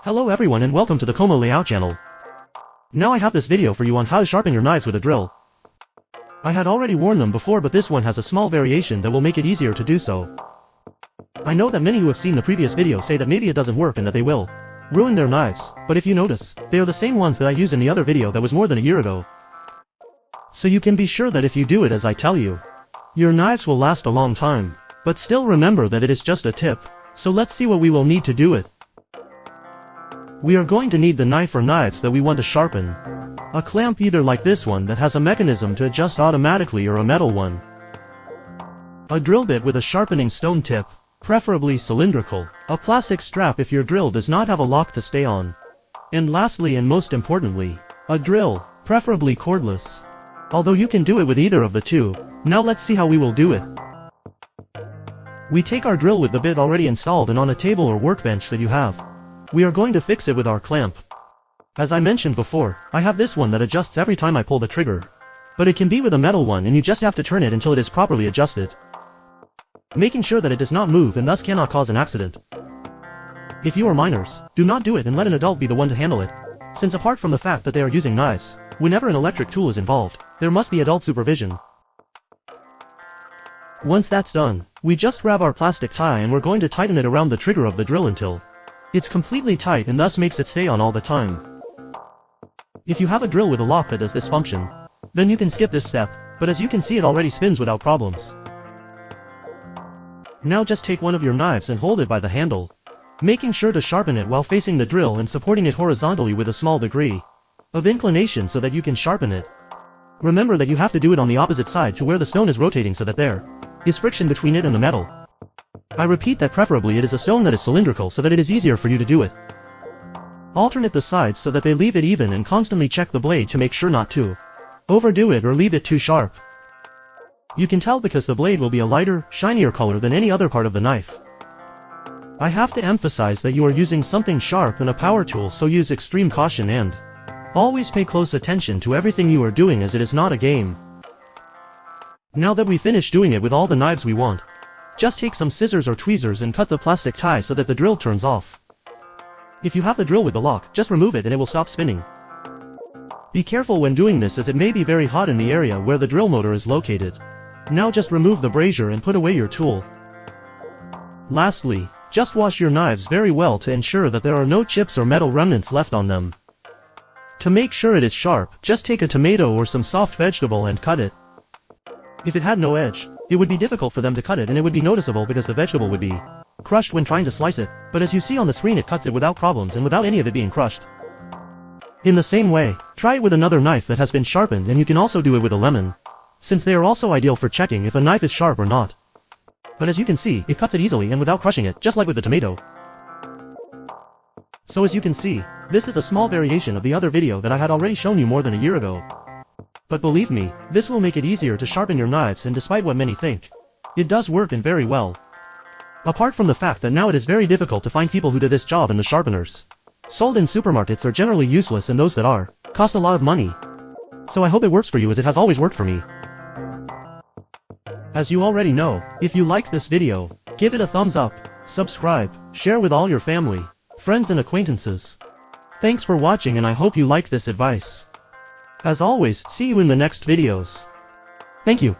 Hello everyone and welcome to the Como Layout channel. Now I have this video for you on how to sharpen your knives with a drill. I had already worn them before, but this one has a small variation that will make it easier to do so. I know that many who have seen the previous video say that maybe it doesn't work and that they will ruin their knives, but if you notice, they are the same ones that I used in the other video that was more than a year ago. So you can be sure that if you do it as I tell you, your knives will last a long time. But still remember that it is just a tip, so let's see what we will need to do it. We are going to need the knife or knives that we want to sharpen. A clamp either like this one that has a mechanism to adjust automatically or a metal one. A drill bit with a sharpening stone tip, preferably cylindrical. A plastic strap if your drill does not have a lock to stay on. And lastly and most importantly, a drill, preferably cordless. Although you can do it with either of the two. Now let's see how we will do it. We take our drill with the bit already installed and on a table or workbench that you have. We are going to fix it with our clamp. As I mentioned before, I have this one that adjusts every time I pull the trigger. But it can be with a metal one and you just have to turn it until it is properly adjusted, making sure that it does not move and thus cannot cause an accident. If you are minors, do not do it and let an adult be the one to handle it, since apart from the fact that they are using knives, whenever an electric tool is involved, there must be adult supervision. Once that's done, we just grab our plastic tie and we're going to tighten it around the trigger of the drill until it's completely tight and thus makes it stay on all the time. If you have a drill with a lock that does this function, then you can skip this step, but as you can see it already spins without problems. Now just take one of your knives and hold it by the handle, making sure to sharpen it while facing the drill and supporting it horizontally with a small degree of inclination so that you can sharpen it. Remember that you have to do it on the opposite side to where the stone is rotating so that there is friction between it and the metal. I repeat that preferably it is a stone that is cylindrical so that it is easier for you to do it. Alternate the sides so that they leave it even and constantly check the blade to make sure not to overdo it or leave it too sharp. You can tell because the blade will be a lighter, shinier color than any other part of the knife. I have to emphasize that you are using something sharp and a power tool, so use extreme caution and always pay close attention to everything you are doing as it is not a game. Now that we finish doing it with all the knives we want, just take some scissors or tweezers and cut the plastic tie so that the drill turns off. If you have the drill with the lock, just remove it and it will stop spinning. Be careful when doing this as it may be very hot in the area where the drill motor is located. Now just remove the brazier and put away your tool. Lastly, just wash your knives very well to ensure that there are no chips or metal remnants left on them. To make sure it is sharp, just take a tomato or some soft vegetable and cut it. If it had no edge, it would be difficult for them to cut it and it would be noticeable because the vegetable would be crushed when trying to slice it, but as you see on the screen it cuts it without problems and without any of it being crushed. In the same way, try it with another knife that has been sharpened, and you can also do it with a lemon, since they are also ideal for checking if a knife is sharp or not. But as you can see, it cuts it easily and without crushing it, just like with the tomato. So as you can see, this is a small variation of the other video that I had already shown you more than a year ago. But believe me, this will make it easier to sharpen your knives, and despite what many think, it does work and very well. Apart from the fact that now it is very difficult to find people who do this job, and the sharpeners sold in supermarkets are generally useless and those that are, cost a lot of money. So I hope it works for you as it has always worked for me. As you already know, if you liked this video, give it a thumbs up, subscribe, share with all your family, friends and acquaintances. Thanks for watching and I hope you like this advice. As always, see you in the next videos. Thank you.